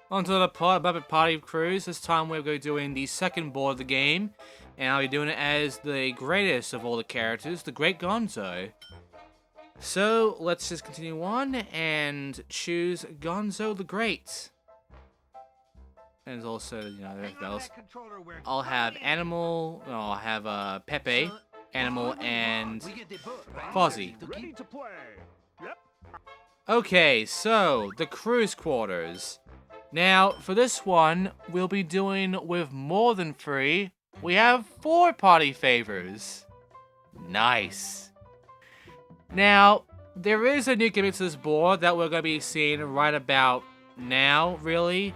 Onto the Muppet Party Cruise. This time we're going to be doing the second board of the game. And I'll be doing it as the greatest of all the characters, the Great Gonzo. So, let's just continue on and choose Gonzo the Great. And also, you know, there's else. I'll have Animal, no, I'll have Pepe, Animal, and Fozzie. Okay, so, the cruise quarters. Now, for this one, we'll be doing with more than 3. We have 4 party favors. Nice. Now, there is a new gimmick to this board that we're going to be seeing right about now, really.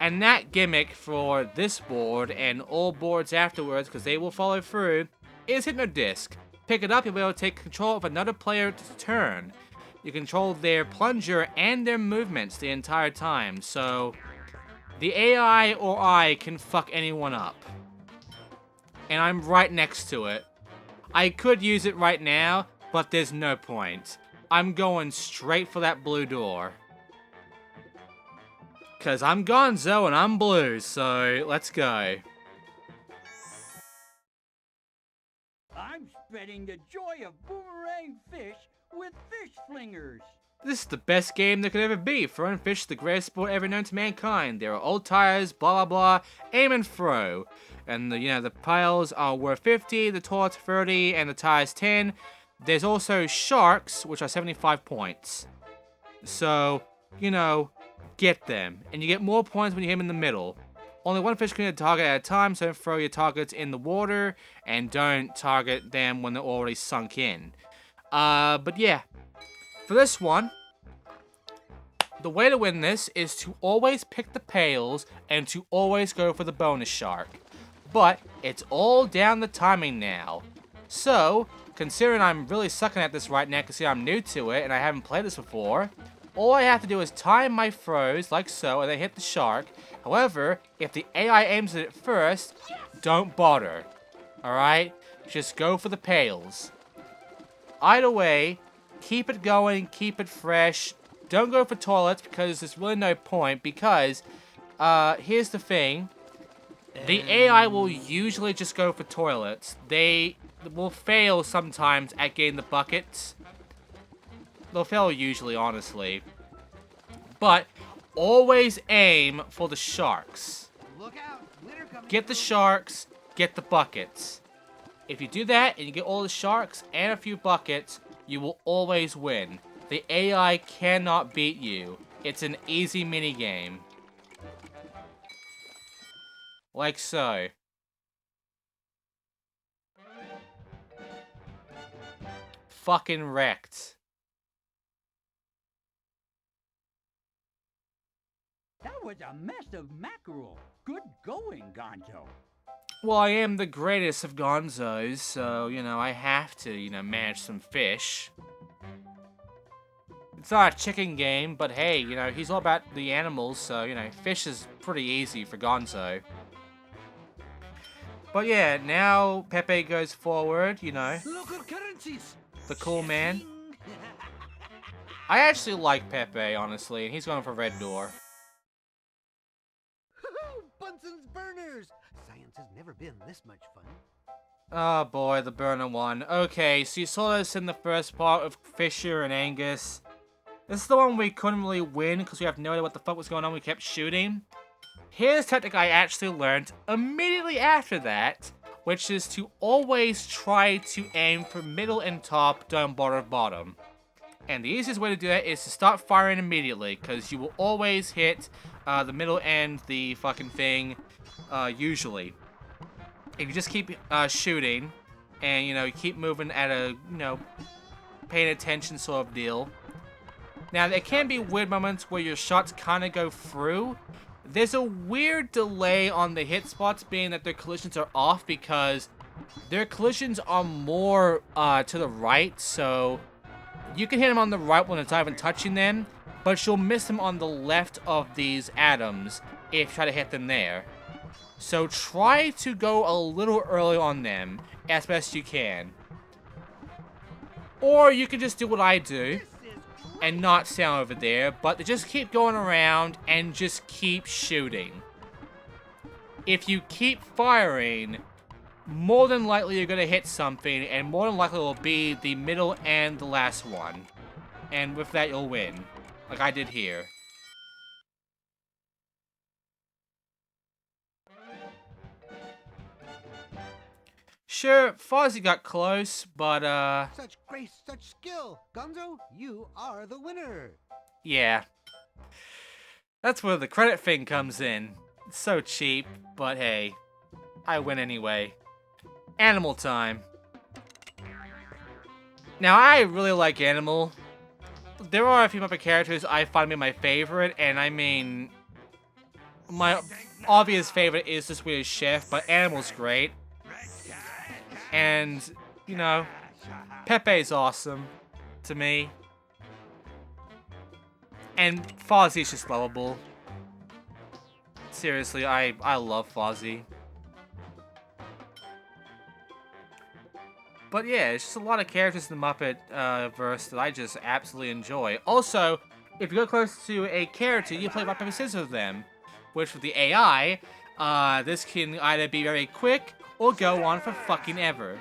And that gimmick for this board and all boards afterwards, because they will follow through, is Hypnodisc. Pick it up, you'll be able to take control of another player's turn. You control their plunger and their movements the entire time, so the AI or I can fuck anyone up. And I'm right next to it. I could use it right now, but there's no point. I'm going straight for that blue door. Cause I'm Gonzo and I'm blue, so let's go. I'm spreading the joy of boomerang fish with fish flingers. This is the best game there could ever be. Throwing fish is the greatest sport ever known to mankind. There are old tires, blah blah blah, aim and throw. And the piles are worth 50, the toilets 30, and the tires 10. There's also sharks, which are 75 points. So, get them. And you get more points when you hit them in the middle. Only one fish can hit a target at a time, so don't throw your targets in the water, and don't target them when they're already sunk in. But yeah, for this one, the way to win this is to always pick the pails and to always go for the bonus shark. But it's all down the timing now. So, considering I'm really sucking at this right now because I'm new to it and I haven't played this before, all I have to do is time my throws like so and then hit the shark. However, if the AI aims at it first, don't bother. Alright? Just go for the pails. Either way, keep it going, keep it fresh. Don't go for toilets because there's really no point because, here's the thing. The AI will usually just go for toilets. They will fail sometimes at getting the buckets. They'll fail usually, honestly. But always aim for the sharks. Get the sharks, get the buckets. If you do that and you get all the sharks and a few buckets, you will always win. The AI cannot beat you. It's an easy minigame. Like so. Fucking wrecked. That was a mess of mackerel. Good going, Gonzo. Well, I am the greatest of Gonzos, so, I have to, manage some fish. It's not a chicken game, but hey, he's all about the animals, so, fish is pretty easy for Gonzo. But yeah, now Pepe goes forward, Local currencies. The cool man. I actually like Pepe, honestly, and he's going for red door. Bunsen's burners. Science has never been this much fun. Oh boy, the burner one. Okay, so you saw this in the first part of Fisher and Angus. This is the one we couldn't really win because we have no idea what the fuck was going on. We kept shooting. Here's Technic I actually learned immediately after that, which is to always try to aim for middle and top, don't bother bottom. And the easiest way to do that is to start firing immediately, because you will always hit the middle and the fucking thing, usually. If you just keep shooting, and, you keep moving at a, paying attention sort of deal. Now, there can be weird moments where your shots kind of go through. There's a weird delay on the hit spots, being that their collisions are off, because their collisions are more to the right, so you can hit them on the right when it's not even touching them, but you'll miss them on the left of these atoms if you try to hit them there. So try to go a little early on them as best you can. Or you can just do what I do and not stand over there, but they just keep going around and just keep shooting. If you keep firing, more than likely you're gonna hit something, and more than likely it will be the middle and the last one. And with that, you'll win. Like I did here. Sure, Fozzie got close, but, Such grace, such skill. Gonzo, you are the winner. yeah. That's where the credit thing comes in. It's so cheap, but hey, I win anyway. Animal time. Now, I really like Animal. There are a few Muppet characters I find to be my favorite, and I mean, my obvious favorite is the Swedish Chef, but Animal's great. And, you know, Pepe's awesome to me. And Fozzie's just lovable. Seriously, I love Fozzie. But yeah, it's just a lot of characters in the Muppet verse that I just absolutely enjoy. Also, if you go close to a character, you play rock, paper, scissors with them. Which with the AI, this can either be very quick or go on for fucking ever.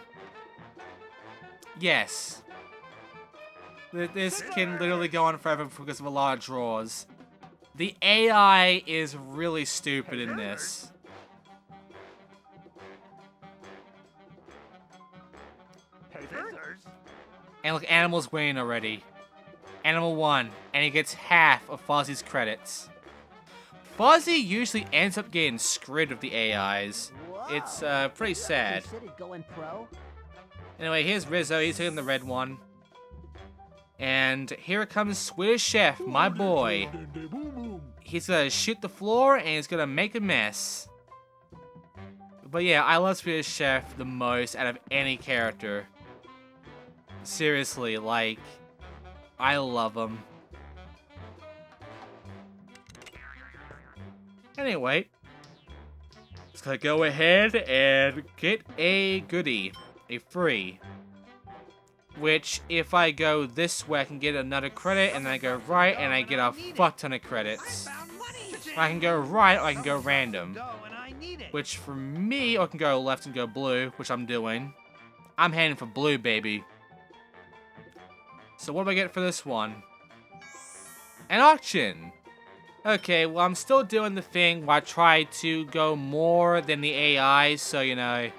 Yes. This can literally go on forever because of a lot of draws. The AI is really stupid in this. And look, Animal's winning already. Animal won, and he gets half of Fozzie's credits. Fozzie usually ends up getting screwed with the AIs. It's pretty sad. Anyway, here's Rizzo. He's hitting the red one. And here comes Swedish Chef, my boy. He's gonna shoot the floor, and he's gonna make a mess. But yeah, I love Swedish Chef the most out of any character. Seriously, like, I love him. Anyway, just gonna go ahead and get a goodie, a free. Which, if I go this way, I can get another credit, and then I go right, and I get a fuck ton of credits. I can go right, or I can go random. Which, for me, I can go left and go blue, which I'm doing. I'm heading for blue, baby. So what do I get for this one? An auction! Okay, well, I'm still doing the thing where I try to go more than the AI, so, you know,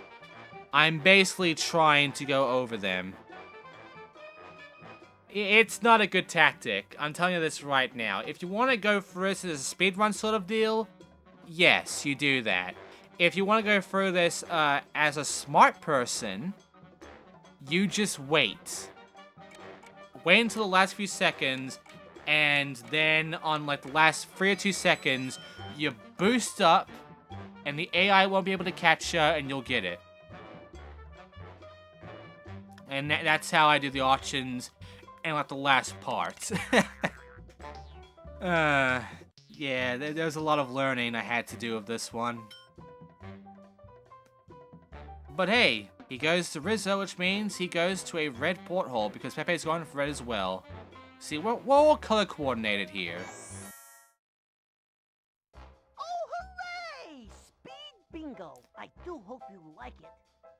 I'm basically trying to go over them. It's not a good tactic. I'm telling you this right now. If you want to go for this as a speedrun sort of deal, yes, you do that. If you want to go through this as a smart person, you just wait. Wait until the last few seconds, and then on like the last 3 or 2 seconds, you boost up, and the AI won't be able to catch you, and you'll get it. And that's how I do the auctions, and like the last part. Yeah, there's a lot of learning I had to do of this one. But hey, he goes to Rizzo, which means he goes to a red porthole because Pepe's going for red as well. See, we're all color coordinated here. Oh, hooray! Speed bingo. I do hope you like it.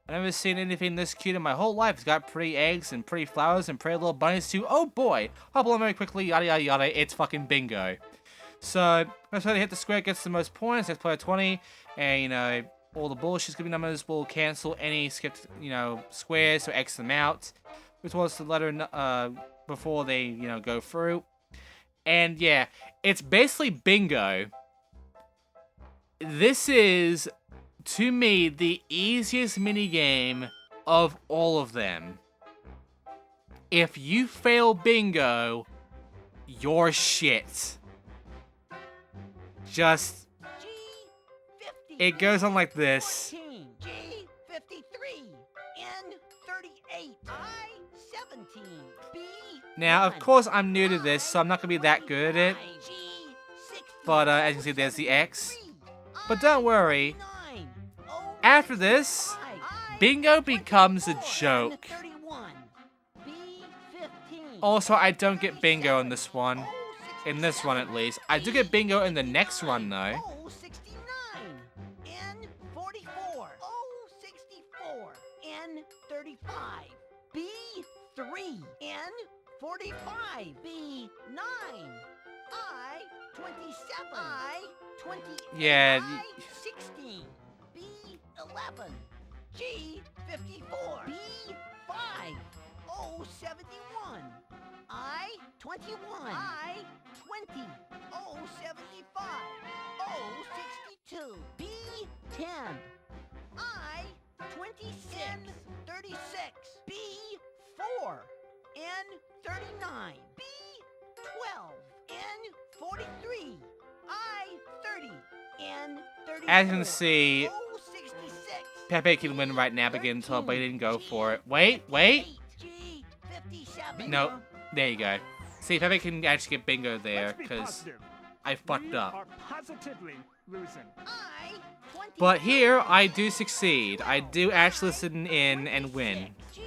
I've never seen anything this cute in my whole life. It's got pretty eggs and pretty flowers and pretty little bunnies too. Oh boy! Hop along very quickly, yada yada yada. It's fucking bingo. So, let's try to hit the square, gets the most points. Let's play a 20, and you know, all the bullshit skipping numbers will cancel any skipped, you know, squares, so X them out. Which was the letter before they, you know, go through. And yeah, it's basically bingo. This is, to me, the easiest minigame of all of them. If you fail bingo, you're shit. Just, it goes on like this. G53, N38, I17, B. Now, of course, I'm new to this, so I'm not gonna be that good at it. But as you can see, there's the X. But don't worry. After this, bingo becomes a joke. Also, I don't get bingo in this one. In this run, at least. I do get bingo in the next run, though. O 69. N 44. O 64. N 35. B 3. N 45. B 9. I 27. I 28. Yeah. I 16. B 11. G 54. B 5. O 71. I 21. I 20. O 75. O 62. B 10. I 26. N 36. B 4. N 39. B 12. N 43. I 30. N 34. As you can see, O 66. Pepe can win right now, but getting told, but he didn't go for it. Wait, wait. G 57. No, there you go. See, Pepe can actually get bingo there, Let's be because positive. I fucked We up. are positively losing. I 20. But here, I do succeed. I do actually listen in and win. G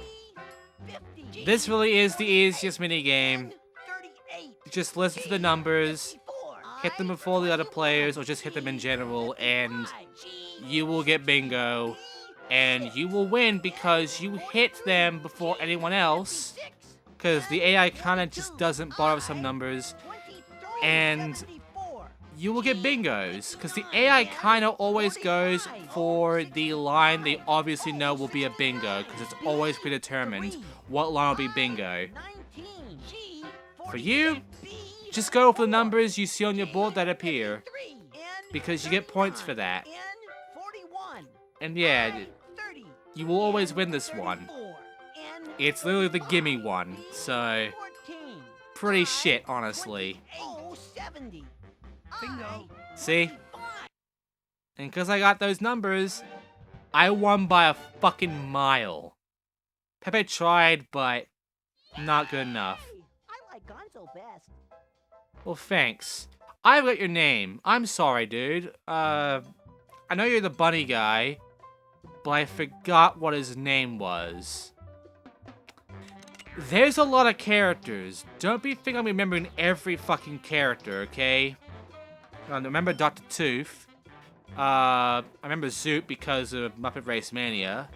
50. This really is the easiest minigame. 38. Just listen to the numbers, 54. hit them before the other players, or just hit them in general, and you will get bingo. And you will win because you hit them before anyone else. Because the AI kind of just doesn't bother with some numbers. And you will get bingos. Because the AI kind of always goes for the line they obviously know will be a bingo. Because it's always predetermined what line will be bingo. For you, just go for the numbers you see on your board that appear. Because you get points for that. And yeah, you will always win this one. It's literally the gimme one, so pretty shit, honestly. Bingo. See? And because I got those numbers, I won by a fucking mile. Pepe tried, but not good enough. I like Gonzo best. Well, thanks. I've got your name. I'm sorry, dude. I know you're the bunny guy, but I forgot what his name was. There's a lot of characters. Don't be thinking I'm remembering every fucking character, okay? I remember Dr. Tooth. I remember Zoot because of Muppet Race Mania.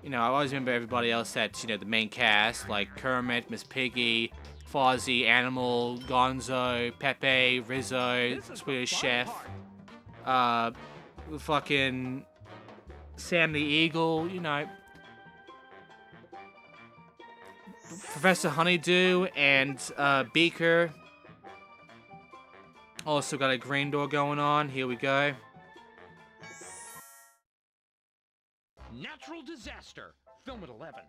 You know, I always remember everybody else that's, you know, the main cast, like Kermit, Miss Piggy, Fozzie, Animal, Gonzo, Pepe, Rizzo, Swedish Chef, fucking Sam the Eagle, you know. Professor Honeydew and Beaker. Also got a green door going on. Here we go. Natural disaster. Film at 11.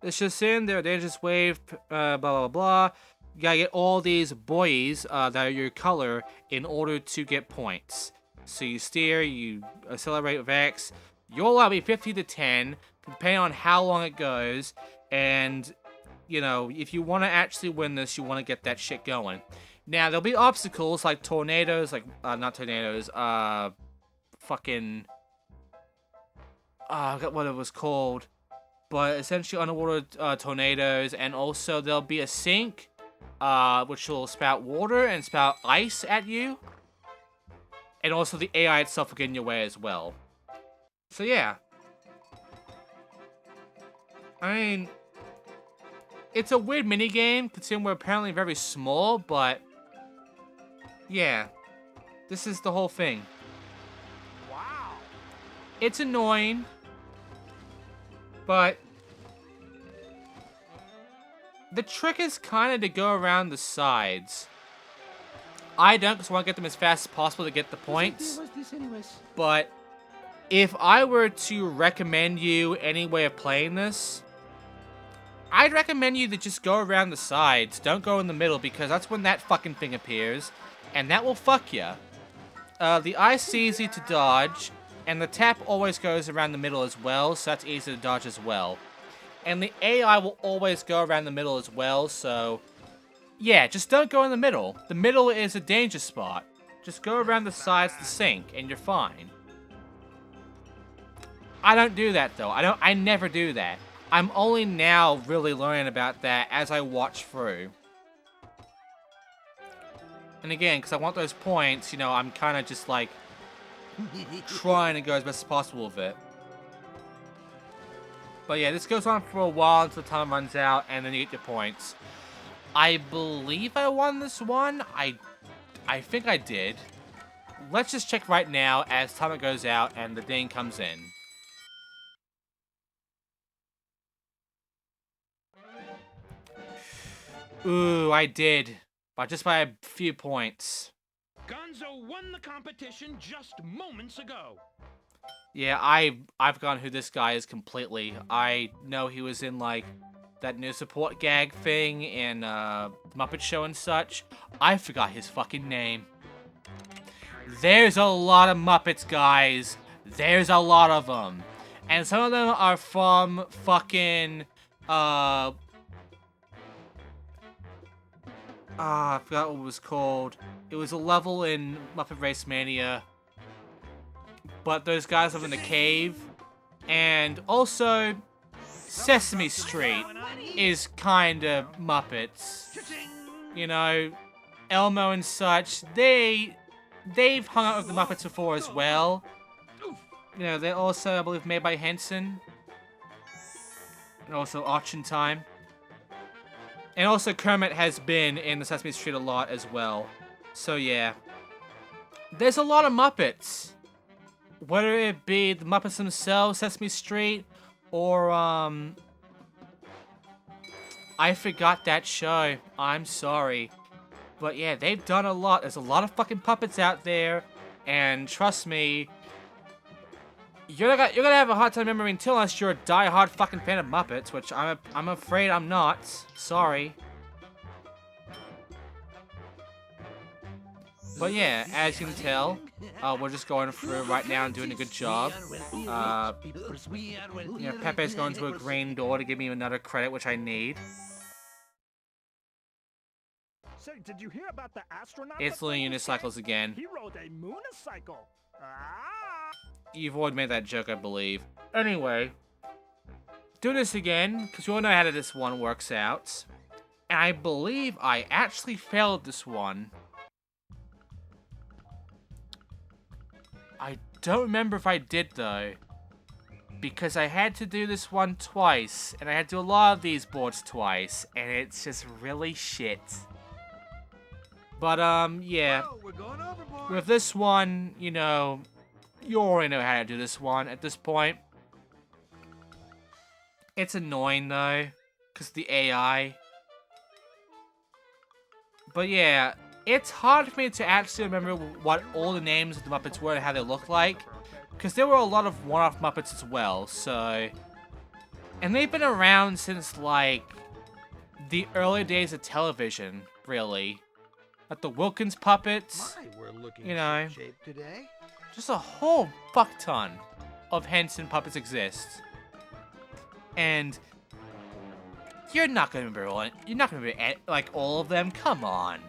It's just in there. Dangerous wave. Blah blah blah. You gotta get all these buoys that are your color in order to get points. So you steer, you accelerate with X. You'll allow me 50 to 10, depending on how long it goes, and you know, if you want to actually win this, you want to get that shit going. Now, there'll be obstacles like tornadoes, like, not tornadoes, fucking, I forgot what it was called. But essentially underwater tornadoes, and also there'll be a sink, which will spout water and spout ice at you. And also the AI itself will get in your way as well. So yeah. I mean, it's a weird minigame, considering we're apparently very small, but yeah, this is the whole thing. Wow. It's annoying, but the trick is kind of to go around the sides. I don't, because I want to get them as fast as possible to get the points. But if I were to recommend you any way of playing this, I'd recommend you to just go around the sides. Don't go in the middle, because that's when that fucking thing appears, and that will fuck ya. The ice is easy to dodge, and the tap always goes around the middle as well, so that's easy to dodge as well. And the AI will always go around the middle as well, so yeah, just don't go in the middle. The middle is a danger spot. Just go around the sides of the sink, and you're fine. I don't do that, though. I never do that. I'm only now really learning about that as I watch through. And again, because I want those points, you know, I'm kind of just like trying to go as best as possible with it. But yeah, this goes on for a while until time runs out, and then you get your points. I believe I won this one. I think I did. Let's just check right now as time goes out and the ding comes in. Ooh, I did. But just by a few points. Gonzo won the competition just moments ago. Yeah, I've forgotten who this guy is completely. I know he was in, like, that new support gag thing in Muppet Show and such. I forgot his fucking name. There's a lot of Muppets, guys. There's a lot of them. And some of them are from fucking, I forgot what it was called. It was a level in Muppet Race Mania. But those guys live in the cave. And also, Sesame Street is kind of Muppets. You know, Elmo and such, they've hung out with the Muppets before as well. You know, they're also, I believe, made by Henson. And also Arch in Time. And also Kermit has been in the Sesame Street a lot as well. So yeah. There's a lot of Muppets. Whether it be the Muppets themselves, Sesame Street, or I forgot that show. I'm sorry. But yeah, they've done a lot. There's a lot of fucking puppets out there. And trust me, you're gonna have a hard time remembering until unless you're a die-hard fucking fan of Muppets, which I'm afraid I'm not. Sorry. But yeah, as you can tell, we're just going through right now and doing a good job. You know, Pepe's going to a green door to give me another credit, which I need. Say, did you hear about the astronaut? It's doing unicycles again. He rode a moonicycle. Ah! You've already made that joke, I believe. Anyway, do this again, because you all know how this one works out. And I believe I actually failed this one. I don't remember if I did, though. Because I had to do this one twice, and I had to do a lot of these boards twice, and it's just really shit. But, yeah. Whoa, we're going overboard. With this one, you know, you already know how to do this one at this point. It's annoying, though, because the AI. But yeah, it's hard for me to actually remember what all the names of the Muppets were and how they look like. Because there were a lot of one-off Muppets as well, so... And they've been around since, like, the early days of television, really. Like the Wilkins puppets, My, we're looking you know. in shape today. Just a whole fuck ton of Henson puppets exist. And you're not gonna remember all. You're not gonna remember like all of them. Come on.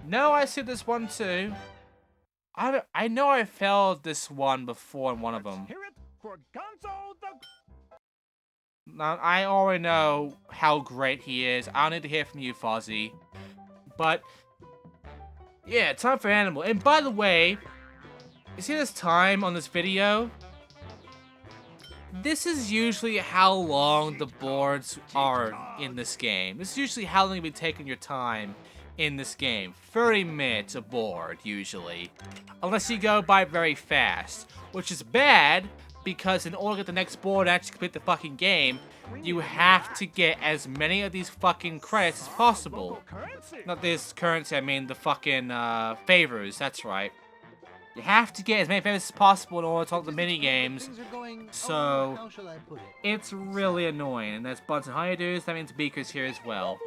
No, I see this one too. I know I failed this one before in one of them. Hear it for Gonzo the... Now, I already know how great he is. I don't need to hear from you, Fozzie. But, yeah, time for Animal. And by the way, you see this time on this video? This is usually how long the boards are in this game. This is usually how long you'll be taking your time in this game. 30 minutes a board, usually. Unless you go by very fast. Which is bad, because in order to get the next board and actually complete the fucking game, you have to get as many of these fucking credits as possible. Currency. Not this currency, I mean the fucking favors, that's right. You have to get as many favors as possible in order to talk the minigames. Things are going, So, how shall I put it? it's really annoying. And there's buttons and honeydews, that means Beaker's here as well.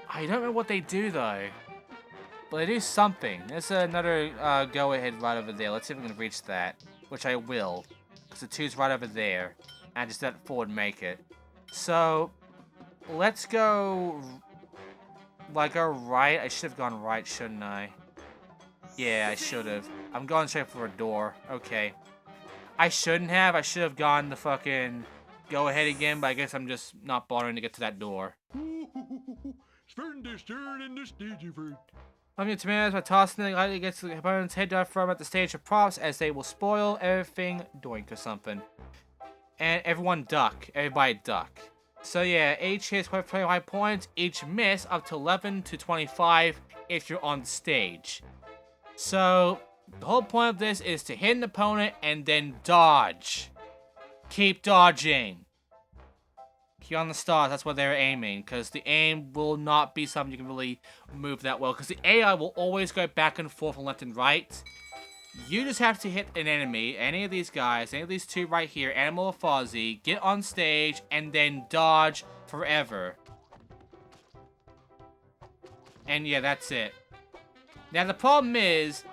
I don't know what they do though. But they do something. There's another go-ahead right over there. Let's see if we can reach that. Which I will. Because the 2's right over there. And just let forward make it. So, let's go... Like, go right. I should have gone right, shouldn't I? Yeah, I should have. I'm going straight for a door. Okay. I shouldn't have. I should have gone the fucking go ahead again, but I guess I'm just not bothering to get to that door. Pumping tomatoes by tossing them lightly against the opponent's head to throw them at the stage of props as they will spoil everything, doink or something. And everyone duck. Everybody duck. So yeah, each hit is 25 points, each miss up to 11 to 25 if you're on stage. So the whole point of this is to hit an opponent and then dodge. Keep dodging. Keep on the stars, that's what they're aiming, because the aim will not be something you can really move that well, because the AI will always go back and forth and left and right. You just have to hit an enemy, any of these guys, any of these two right here, Animal or Fozzie, get on stage, and then dodge forever. And yeah, that's it. Now the problem is,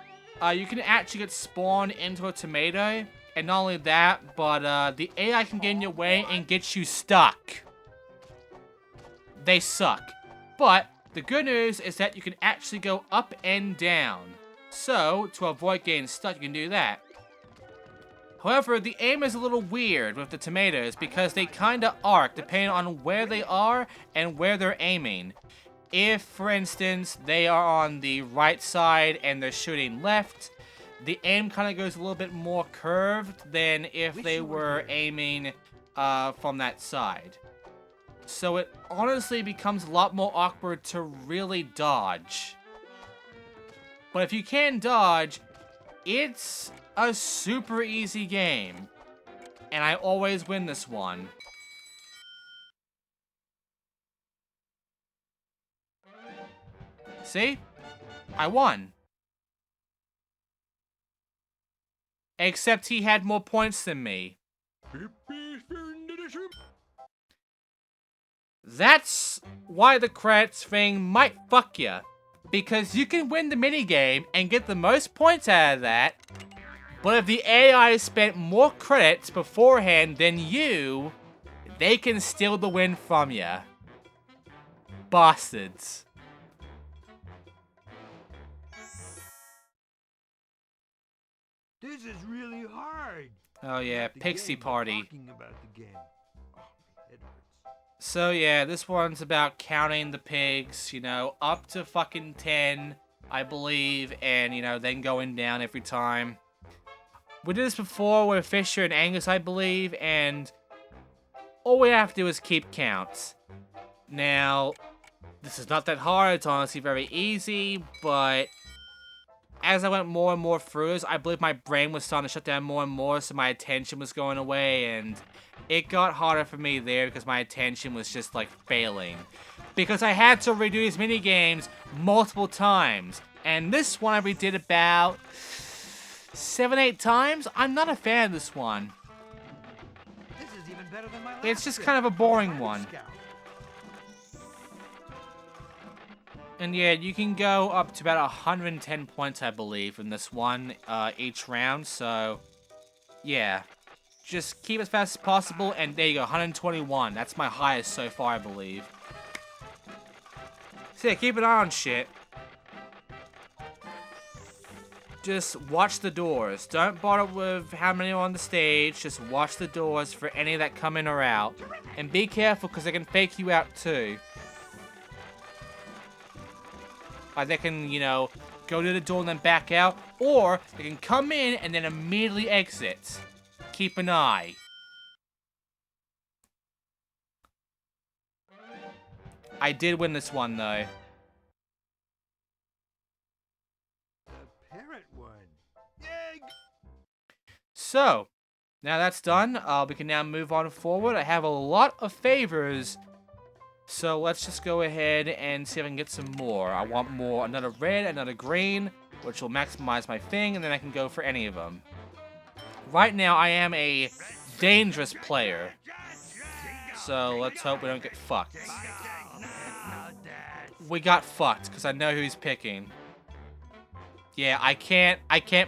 you can actually get spawned into a tomato, and not only that, but the AI can get in your way and get you stuck. They suck. But the good news is that you can actually go up and down. So, to avoid getting stuck, you can do that. However, the aim is a little weird with the tomatoes because they kinda arc depending on where they are and where they're aiming. If, for instance, they are on the right side and they're shooting left, the aim kind of goes a little bit more curved than if they were aiming from that side. So it honestly becomes a lot more awkward to really dodge. But if you can dodge, it's a super easy game. And I always win this one. See? I won. Except he had more points than me. That's why the credits thing might fuck ya. Because you can win the minigame and get the most points out of that, but if the AI spent more credits beforehand than you, they can steal the win from ya. Bastards. This is really hard. Oh yeah, The Pixie game, Party. talking about the game. Oh, my head hurts. So yeah, this one's about counting the pigs, you know, up to fucking 10, I believe, and, you know, then going down every time. We did this before with Fisher and Angus, I believe, and all we have to do is keep counts. Now, this is not that hard, it's honestly very easy, but as I went more and more through this, I believe my brain was starting to shut down more and more, so my attention was going away, and it got harder for me there because my attention was just, like, failing. Because I had to redo these minigames multiple times, and this one I redid about 7-8 times. I'm not a fan of this one. This is even better than my last It's just trip. kind of a boring Private one. Scout. And yeah, you can go up to about 110 points, I believe, in this one, each round, so yeah. Just keep as fast as possible, and there you go, 121. That's my highest so far, I believe. So yeah, keep an eye on shit. Just watch the doors. Don't bother with how many are on the stage. Just watch the doors for any that come in or out. And be careful, because they can fake you out too. Like they can, you know, go to the door and then back out. Or they can come in and then immediately exit. Keep an eye. I did win this one, though. The parent one. Yay! So, now that's done, we can now move on forward. I have a lot of favors, so let's just go ahead and see if I can get some more. I want more, another red, another green, which will maximize my thing, and then I can go for any of them. Right now, I am a dangerous player, so let's hope we don't get fucked. We got fucked, because I know who he's picking. Yeah, I can't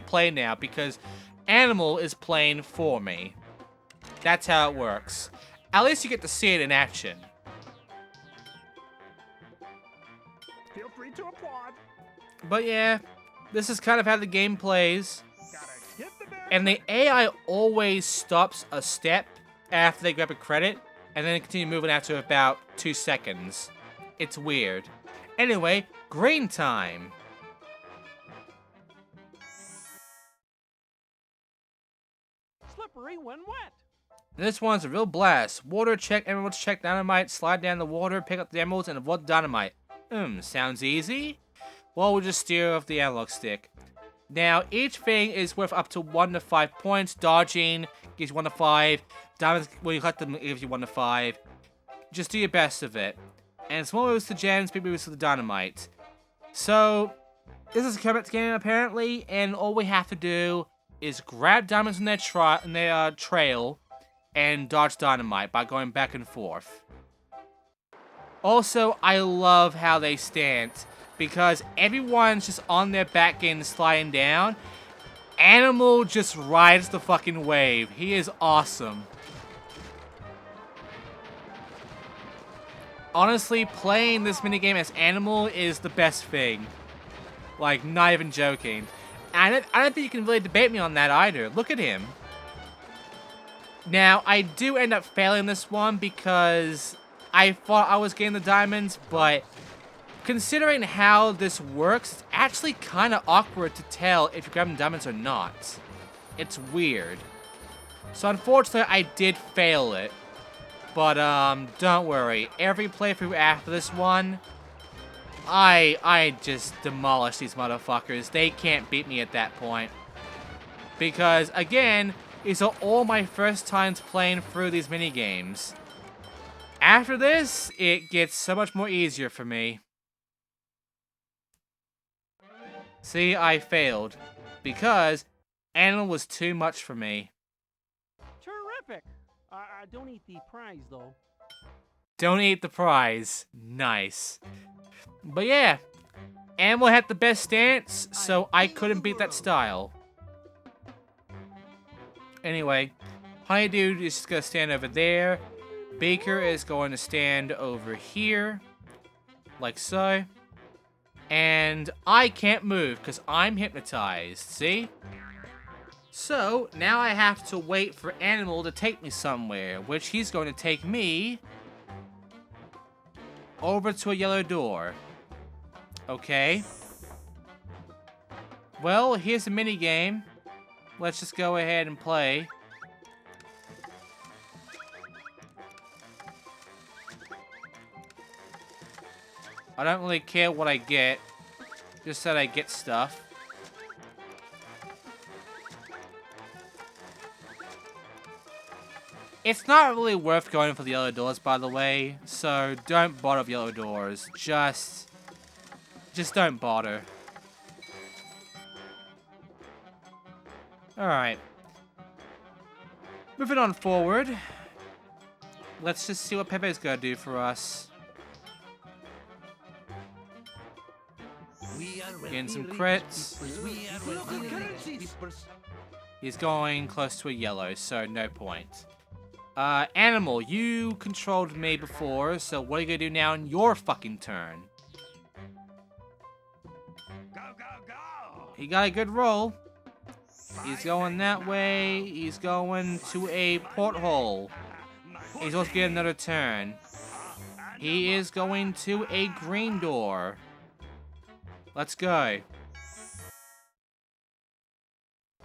play now, because Animal is playing for me. That's how it works. At least you get to see it in action. Feel free to applaud. But yeah, this is kind of how the game plays. Gotta get the bag. And the AI always stops a step after they grab a credit, and then continue moving after about 2 seconds. It's weird. Anyway, green time. Slippery when wet. This one's a real blast. Water check, emeralds check, dynamite, slide down the water, pick up the emeralds, and avoid dynamite. Sounds easy? Well, we'll just steer off the analog stick. Now, each thing is worth up to 1 to 5 points. Dodging gives you 1 to 5. Diamonds, when you collect them, it gives you 1 to 5. Just do your best of it. And small moves to gems, big moves to the dynamite. So, this is a combat game apparently, and all we have to do is grab diamonds in their trail and dodge dynamite by going back and forth. Also, I love how they stand, because everyone's just on their back end sliding down. Animal just rides the fucking wave. He is awesome. Honestly, playing this minigame as Animal is the best thing. Like, not even joking. And I don't think you can really debate me on that either. Look at him. Now, I do end up failing this one because I thought I was getting the diamonds, but considering how this works, it's actually kind of awkward to tell if you're grabbing diamonds or not. It's weird. So unfortunately, I did fail it. But, don't worry. Every playthrough after this one, I just demolish these motherfuckers. They can't beat me at that point. Because, again, these are all my first times playing through these minigames. After this, it gets so much more easier for me. See, I failed. Because Animal was too much for me. Terrific. Don't eat the prize, though. Don't eat the prize. Nice. But yeah, Animal had the best stance, so I couldn't beat that style. Anyway, Honeydew is just gonna stand over there. Baker is going to stand over here. Like so. And I can't move because I'm hypnotized, see? So, now I have to wait for Animal to take me somewhere, which he's going to take me over to a yellow door. Okay. Well, here's a minigame. Let's just go ahead and play. I don't really care what I get. Just that I get stuff. It's not really worth going for the yellow doors, by the way. So don't bother with yellow doors. Just don't bother. Alright. Moving on forward. Let's just see what Pepe's gonna do for us. Getting some crits. He's going close to a yellow, so no point. Animal, you controlled me before, so what are you gonna do now in your fucking turn? Go, go, go! He got a good roll. He's going that way. He's going to a porthole. He's also getting another turn. He is going to a green door. Let's go.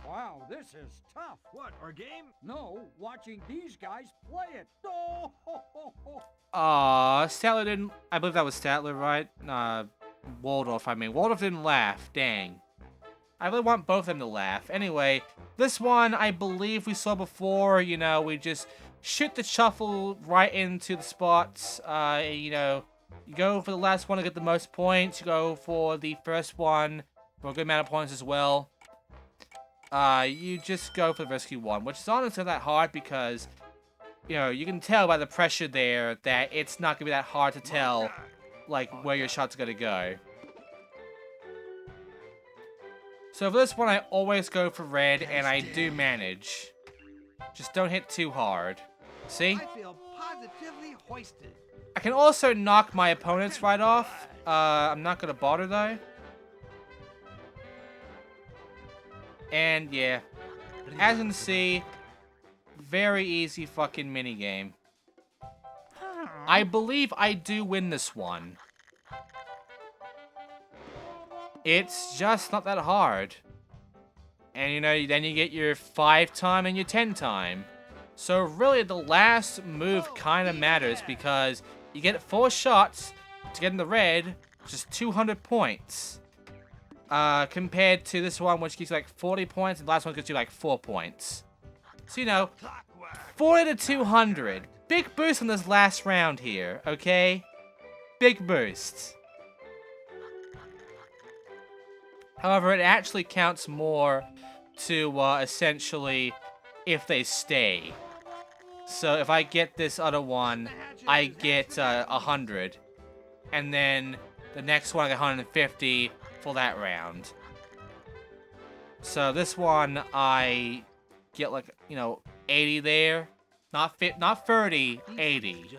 Wow, this is tough. What, our game? No, watching these guys play it. Oh, ho, ho, ho. Aw, Statler didn't... I believe that was Statler, right? Waldorf, I mean. Waldorf didn't laugh. Dang. I really want both of them to laugh. Anyway, this one, I believe we saw before. You know, we just shoot the shuffle right into the spots. You know, you go for the last one to get the most points. You go for the first one for a good amount of points as well. You just go for the rescue one, which is honestly not that hard because, you know, you can tell by the pressure there that it's not going to be that hard to tell, like, where your shot's going to go. So for this one, I always go for red, and I do manage. Just don't hit too hard. See? I feel positively hoisted. I can also knock my opponents right off. I'm not going to bother, though. And yeah, as you can see, very easy fucking minigame. I believe I do win this one. It's just not that hard. And you know, then you get your 5 time and your 10 time. So really the last move kind of matters because you get 4 shots to get in the red, which is 200 points. Compared to this one, which gives you like 40 points, and the last one gives you like 4 points. So, you know, 40 to 200. Big boost on this last round here, okay? Big boost. However, it actually counts more to, essentially, if they stay. So, if I get this other one, I get, 100. And then, the next one I get 150 for that round. So, this one, I get, like, you know, 80 there. Not 30, 80.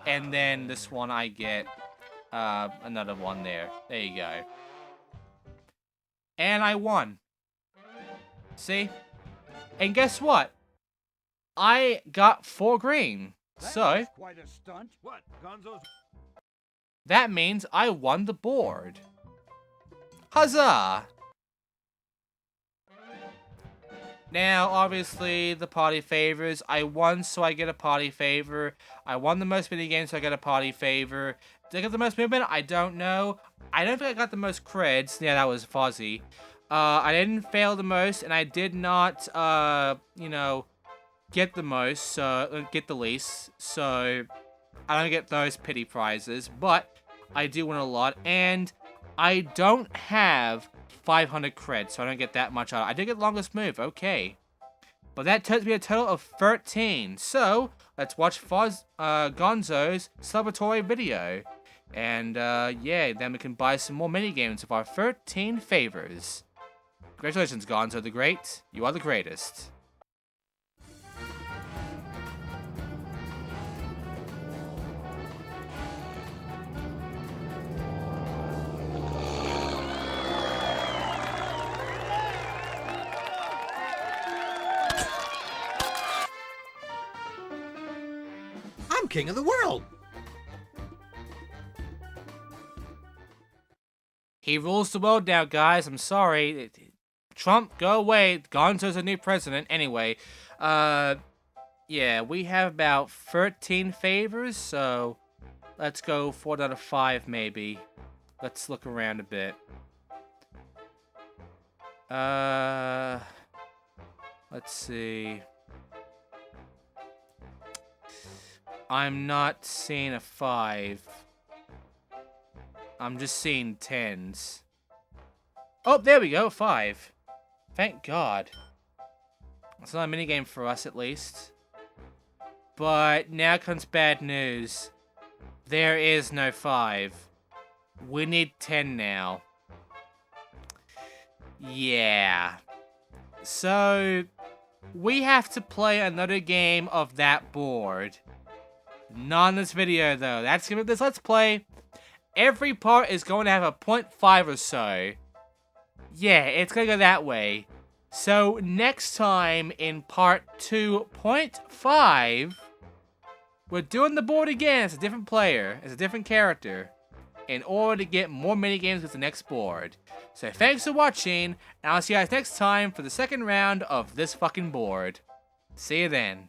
And then, this one I get, another one there. There you go. And I won. See? And guess what? I got 4 green. That So, was quite a stunt. What? Gonzo's that means I won the board. Huzzah! Now, obviously, the party favors. I won, so I get a party favor. I won the most minigames, so I get a party favor. Did I get the most movement? I don't know. I don't think I got the most creds. Yeah, that was fuzzy. I didn't fail the most, and I did not, you know, get the most, so, get the least. So, I don't get those pity prizes, but I do win a lot, and I don't have 500 creds, so I don't get that much out. I did get longest move, okay. But that turns me a total of 13. So, let's watch Gonzo's celebratory video. And, yeah, then we can buy some more minigames of our 13 favors. Congratulations, Gonzo the Great. You are the greatest. I'm king of the world! He rules the world now, guys. I'm sorry. Trump, go away. Gonzo's a new president. Anyway, yeah, we have about 13 favors, so let's go 4 out of 5, maybe. Let's look around a bit. Let's see. I'm not seeing a 5. I'm just seeing 10s. Oh, there we go, 5. Thank God. It's not a minigame for us, at least. But now comes bad news. There is no 5. We need 10 now. Yeah. So, we have to play another game of that board. Not in this video, though. That's gonna be this Let's Play. Every part is going to have a 0.5 or so. Yeah, it's gonna go that way. So, next time in part 2.5, we're doing the board again. It's a different player. It's a different character. In order to get more minigames with the next board. So, thanks for watching, and I'll see you guys next time for the second round of this fucking board. See you then.